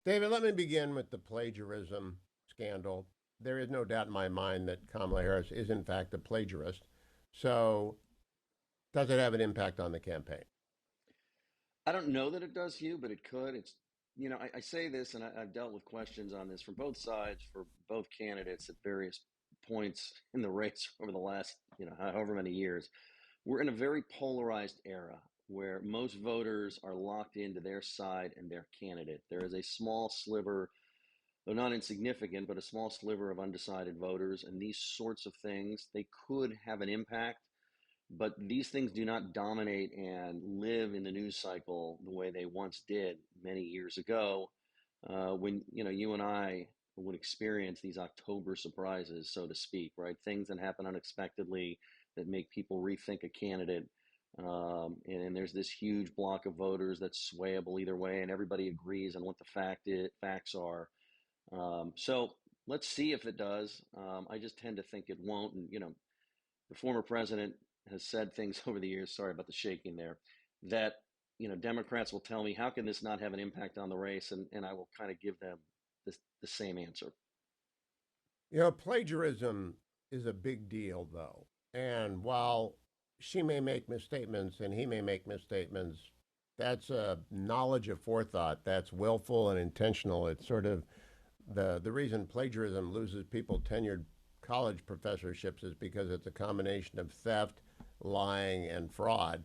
David, let me begin with the plagiarism scandal. There is no doubt in my mind that Kamala Harris is, in fact, a plagiarist. So, does it have an impact on the campaign? I don't know that it does, Hugh, but it could. I say this, and I've dealt with questions on this from both sides for both candidates at various points in the race over the last, however many years. We're in a very polarized era where most voters are locked into their side and their candidate. There is a small sliver, though not insignificant, but a small sliver of undecided voters, and these sorts of things, they could have an impact, but these things do not dominate and live in the news cycle the way they once did many years ago, when you and I would experience these October surprises, so to speak, right? Things that happen unexpectedly that make people rethink a candidate. And there's this huge block of voters that's swayable either way, and everybody agrees on what the facts are. So let's see if it does. I just tend to think it won't. And the former president has said things over the years. Sorry about the shaking there. That Democrats will tell me, how can this not have an impact on the race? And I will kind of give them the same answer. Plagiarism is a big deal, though. And while she may make misstatements and he may make misstatements, that's a knowledge of forethought. That's willful and intentional. It's sort of the reason plagiarism loses people tenured college professorships is because it's a combination of theft, lying, and fraud.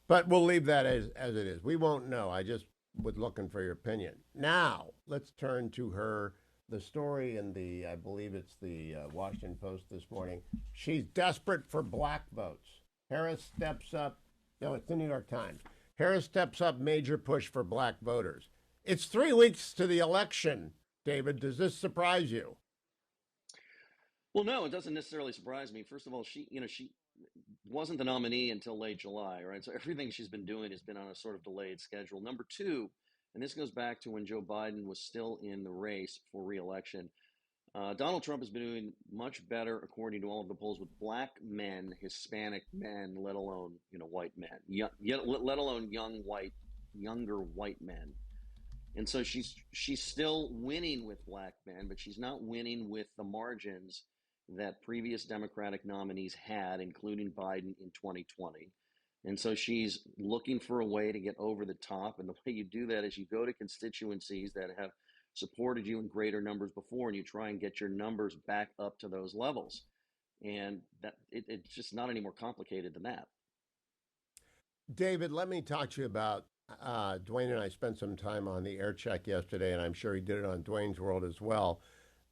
But we'll leave that as it is. We won't know. I just was looking for your opinion. Now, let's turn to the story in I believe it's the Washington Post this morning. She's desperate for black votes. Harris steps up. No, it's the New York Times. Harris steps up major push for black voters. It's 3 weeks to the election, David. Does this surprise you? Well, no, it doesn't necessarily surprise me. First of all, she wasn't the nominee until late July, right? So everything she's been doing has been on a sort of delayed schedule. Number two, and this goes back to when Joe Biden was still in the race for reelection. Donald Trump has been doing much better, according to all of the polls, with black men, Hispanic men, let alone white men, let alone younger white men. And so she's still winning with black men, but she's not winning with the margins that previous Democratic nominees had, including Biden in 2020. And so she's looking for a way to get over the top. And the way you do that is you go to constituencies that have supported you in greater numbers before, and you try and get your numbers back up to those levels. And it's just not any more complicated than that. David, let me talk to you about Dwayne and I spent some time on the air check yesterday, and I'm sure he did it on Dwayne's World as well.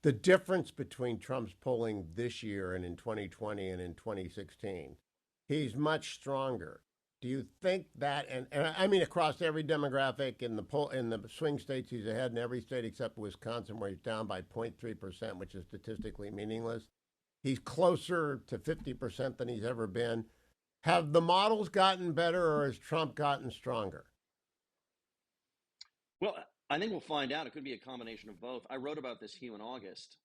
The difference between Trump's polling this year and in 2020 and in 2016, he's much stronger. Do you think that, and I mean across every demographic in the poll in the swing states, he's ahead in every state except Wisconsin, where he's down by 0.3%, which is statistically meaningless. He's closer to 50% than he's ever been. Have the models gotten better or has Trump gotten stronger? Well, I think we'll find out. It could be a combination of both. I wrote about this, Hugh, in August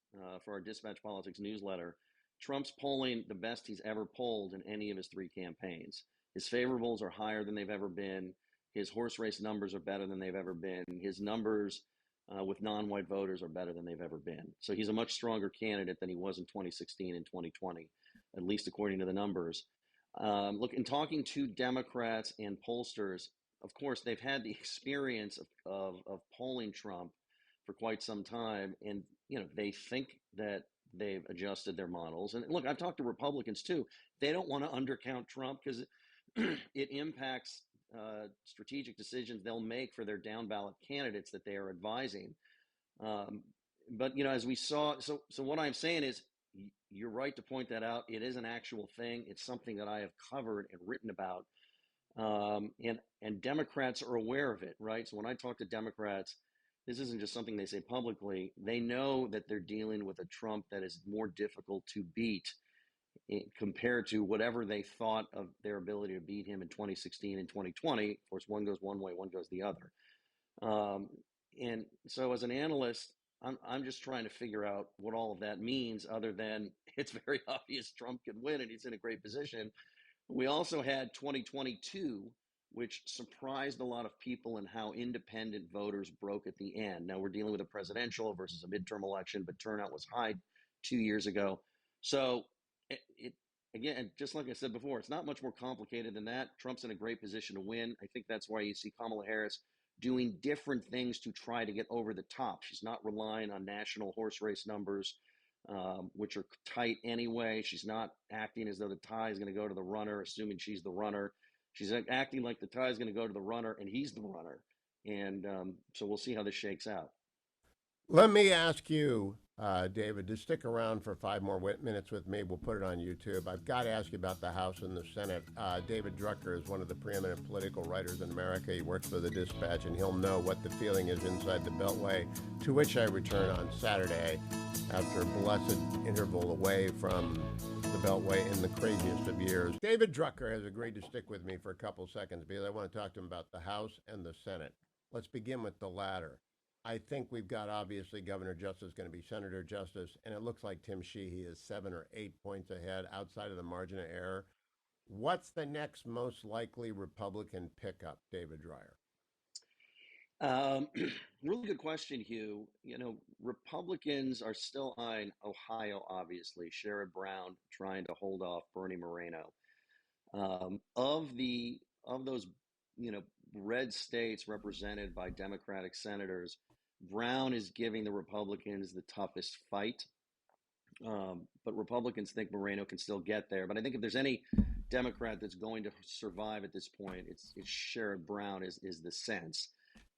for our Dispatch Politics newsletter. Trump's polling the best he's ever polled in any of his three campaigns. His favorables are higher than they've ever been. His horse race numbers are better than they've ever been. His numbers with non-white voters are better than they've ever been. So he's a much stronger candidate than he was in 2016 and 2020, at least according to the numbers. Look, in talking to Democrats and pollsters, of course, they've had the experience of polling Trump for quite some time, and they think that they've adjusted their models. And look, I've talked to Republicans too. They don't want to undercount Trump because it impacts strategic decisions they'll make for their down ballot candidates that they are advising. Um, but as we saw, so what I'm saying is, you're right to point that out. It is an actual thing. It's something that I have covered and written about, and Democrats are aware of it, right? So when I talk to Democrats, this isn't just something they say publicly. They know that they're dealing with a Trump that is more difficult to beat compared to whatever they thought of their ability to beat him in 2016 and 2020. Of course, one goes one way, one goes the other. Um, and so as an analyst, I'm just trying to figure out what all of that means, other than it's very obvious Trump can win and he's in a great position. We also had 2022 which surprised a lot of people in how independent voters broke at the end. Now we're dealing with a presidential versus a midterm election, but turnout was high 2 years ago. So it again, just like I said before, it's not much more complicated than that. Trump's in a great position to win. I think that's why you see Kamala Harris doing different things to try to get over the top. She's not relying on national horse race numbers, which are tight anyway. She's not acting as though the tie is going to go to the runner, assuming she's the runner. She's acting like the tie is going to go to the runner and he's the runner. And so we'll see how this shakes out. Let me ask you, David, to stick around for 5 more minutes with me. We'll put it on YouTube. I've got to ask you about the House and the Senate. David Drucker is one of the preeminent political writers in America. He works for the Dispatch, and he'll know what the feeling is inside the Beltway, to which I return on Saturday after a blessed interval away from the Beltway in the craziest of years. David Drucker has agreed to stick with me for a couple seconds because I want to talk to him about the House and the Senate. Let's begin with the latter. I think we've got, obviously, Governor Justice going to be Senator Justice, and it looks like Tim Sheehy is 7 or 8 points ahead outside of the margin of error. What's the next most likely Republican pickup, David Dreyer? Really good question, Hugh. You know, Republicans are still eyeing Ohio, obviously. Sherrod Brown trying to hold off Bernie Moreno. Of those, red states represented by Democratic senators, Brown is giving the Republicans the toughest fight. But Republicans think Moreno can still get there. But I think if there's any Democrat that's going to survive at this point, it's Sherrod Brown is the sense.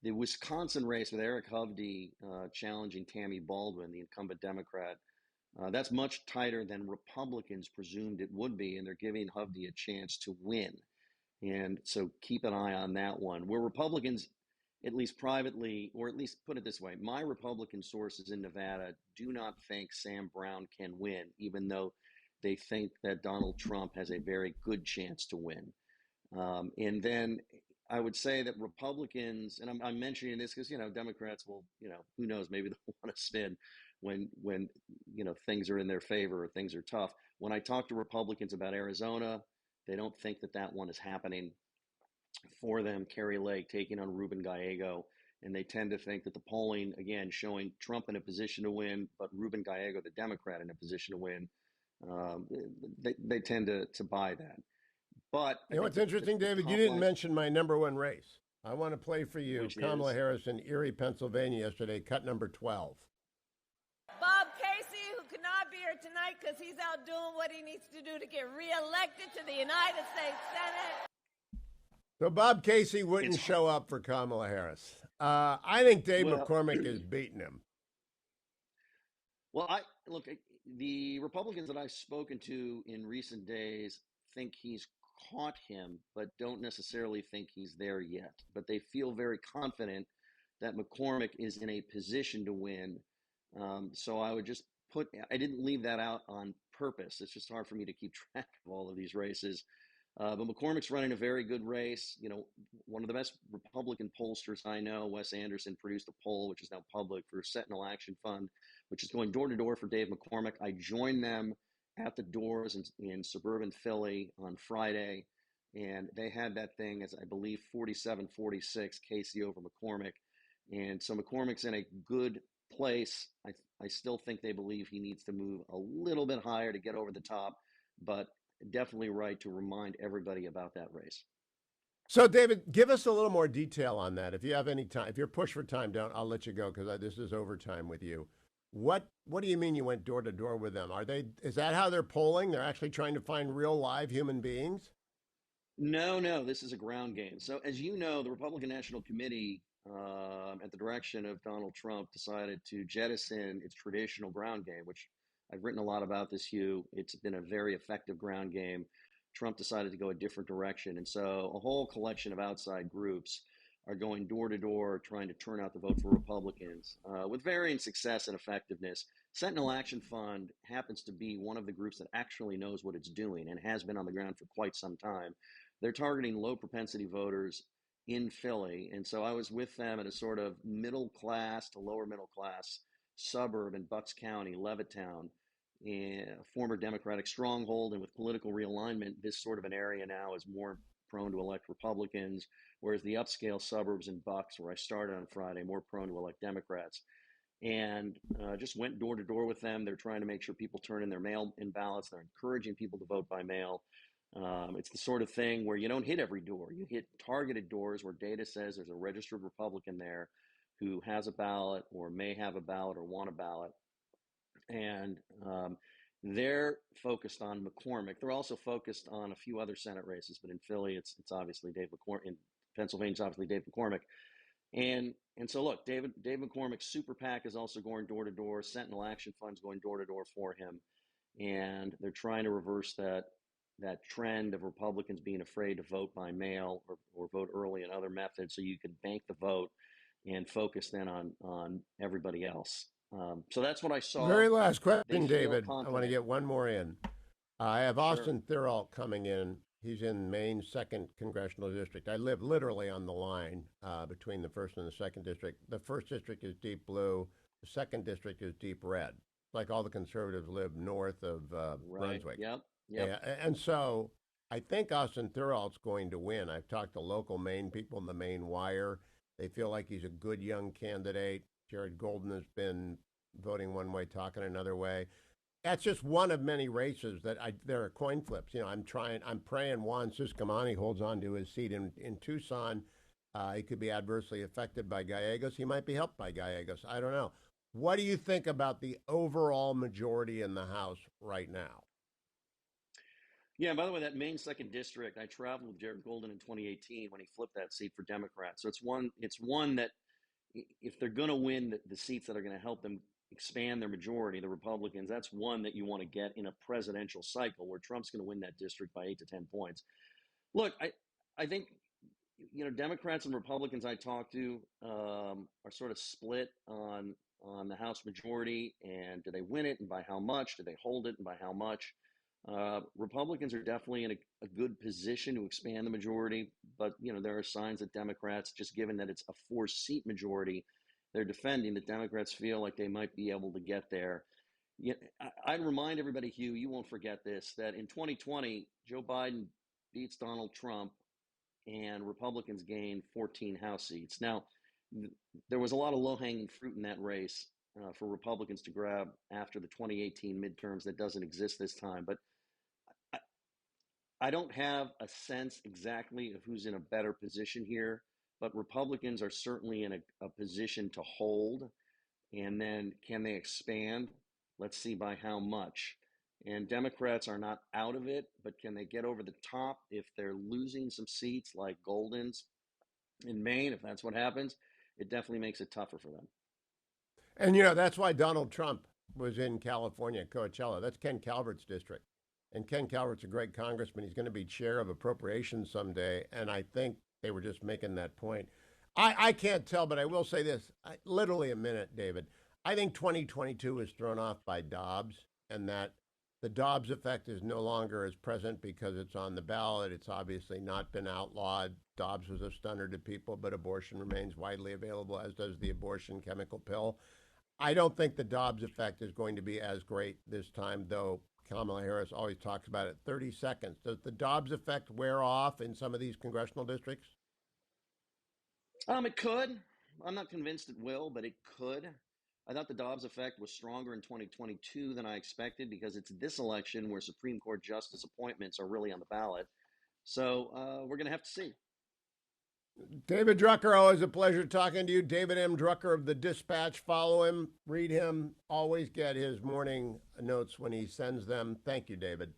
The Wisconsin race with Eric Hovde challenging Tammy Baldwin, the incumbent Democrat, that's much tighter than Republicans presumed it would be, and they're giving Hovde a chance to win. And so keep an eye on that one. Where Republicans, at least privately, or at least put it this way, my Republican sources in Nevada do not think Sam Brown can win, even though they think that Donald Trump has a very good chance to win. And then I would say that Republicans, and I'm mentioning this because, Democrats will, who knows, maybe they'll want to spin when things are in their favor or things are tough. When I talk to Republicans about Arizona, they don't think that one is happening for them. Kerry Lake taking on Ruben Gallego, and they tend to think that the polling, again, showing Trump in a position to win, but Ruben Gallego, the Democrat, in a position to win, they tend to buy that. But what's interesting, David, you didn't mention my number one race. I want to play for you Kamala Harris in Erie, Pennsylvania yesterday, cut number 12. Bob Casey, who could not be here tonight because he's out doing what he needs to do to get reelected to the United States Senate. So Bob Casey wouldn't show up for Kamala Harris. I think Dave McCormick is beating him. Well, look, the Republicans that I've spoken to in recent days think he's caught him, but don't necessarily think he's there yet. But they feel very confident that McCormick is in a position to win. So I would just I didn't leave that out on purpose. It's just hard for me to keep track of all of these races. But McCormick's running a very good race. One of the best Republican pollsters I know, Wes Anderson, produced a poll, which is now public, for Sentinel Action Fund, which is going door to door for Dave McCormick. I joined them at the doors in suburban Philly on Friday, and they had that thing as, I believe, 47-46, Casey over McCormick. And so McCormick's in a good place. I still think they believe he needs to move a little bit higher to get over the top, but definitely right to remind everybody about that race. So, David, give us a little more detail on that. If you have any time, if you're pushed for time, I'll let you go because this is overtime with you. What do you mean you went door to door with them? Is that how they're polling? They're actually trying to find real live human beings? No, this is a ground game. So as you know, the Republican National Committee, at the direction of Donald Trump, decided to jettison its traditional ground game, which I've written a lot about this, Hugh. It's been a very effective ground game. Trump decided to go a different direction. And so a whole collection of outside groups are going door to door trying to turn out the vote for Republicans with varying success and effectiveness. Sentinel Action Fund happens to be one of the groups that actually knows what it's doing and has been on the ground for quite some time. They're targeting low propensity voters in Philly. And so I was with them at a sort of middle class to lower middle class suburb in Bucks County, Levittown, a former Democratic stronghold. And with political realignment, this sort of an area now is more prone to elect Republicans, whereas the upscale suburbs in Bucks, where I started on Friday, more prone to elect Democrats. And just went door to door with them. They're trying to make sure people turn in their mail-in ballots. They're encouraging people to vote by mail. It's the sort of thing where you don't hit every door. You hit targeted doors where data says there's a registered Republican there who has a ballot or may have a ballot or want a ballot. And they're focused on McCormick. They're also focused on a few other Senate races, but in Philly, it's obviously Dave McCormick. In Pennsylvania, it's obviously Dave McCormick. And so look, Dave McCormick's super PAC is also going door to door. Sentinel Action Fund's going door to door for him, and they're trying to reverse that trend of Republicans being afraid to vote by mail or vote early in other methods, so you can bank the vote and focus then on everybody else. So that's what I saw. Very last question, They feel David. I confident. want to get one more in. I have Sure. Austin Thuralt coming in. He's in Maine's 2nd Congressional District. I live literally on the line between the 1st and the 2nd District. The 1st District is deep blue. The 2nd District is deep red. Like all the conservatives live north of Right. Brunswick. Yep. Yeah, and so I think Austin Thuralt's going to win. I've talked to local Maine people in the Maine Wire. They feel like he's a good young candidate. Jared Golden has been voting one way, talking another way. That's just one of many races that there are coin flips. You know, I'm praying Juan Ciscomani holds on to his seat in Tucson. He could be adversely affected by Gallegos. He might be helped by Gallegos. I don't know. What do you think about the overall majority in the House right now? Yeah, by the way, that Maine 2nd District, I traveled with Jared Golden in 2018 when he flipped that seat for Democrats. So it's one that if they're going to win the seats that are going to help them expand their majority, the Republicans, that's one that you want to get in a presidential cycle where Trump's going to win that district by 8 to 10 points. Look, I think, Democrats and Republicans I talk to are sort of split on the House majority, and do they win it and by how much? Do they hold it and by how much? Republicans are definitely in a good position to expand the majority, but there are signs that Democrats, just given that it's a 4-seat majority, they're defending that Democrats feel like they might be able to get there. I'd remind everybody, Hugh, you won't forget this, that in 2020, Joe Biden beats Donald Trump and Republicans gained 14 House seats. Now, there was a lot of low-hanging fruit in that race for Republicans to grab after the 2018 midterms that doesn't exist this time. But I don't have a sense exactly of who's in a better position here, but Republicans are certainly in a position to hold. And then can they expand? Let's see by how much. And Democrats are not out of it, but can they get over the top if they're losing some seats like Golden's in Maine? If that's what happens, it definitely makes it tougher for them. And, that's why Donald Trump was in California, Coachella. That's Ken Calvert's district. And Ken Calvert's a great congressman. He's going to be chair of appropriations someday. And I think they were just making that point. I can't tell, but I will say this. Literally a minute, David. I think 2022 was thrown off by Dobbs, and that the Dobbs effect is no longer as present because it's on the ballot. It's obviously not been outlawed. Dobbs was a stunner to people, but abortion remains widely available, as does the abortion chemical pill. I don't think the Dobbs effect is going to be as great this time, though Kamala Harris always talks about it. 30 seconds. Does the Dobbs effect wear off in some of these congressional districts? It could. I'm not convinced it will, but it could. I thought the Dobbs effect was stronger in 2022 than I expected because it's this election where Supreme Court justice appointments are really on the ballot. So we're going to have to see. David Drucker, always a pleasure talking to you. David M. Drucker of the Dispatch. Follow him, read him, always get his morning notes when he sends them. Thank you, David.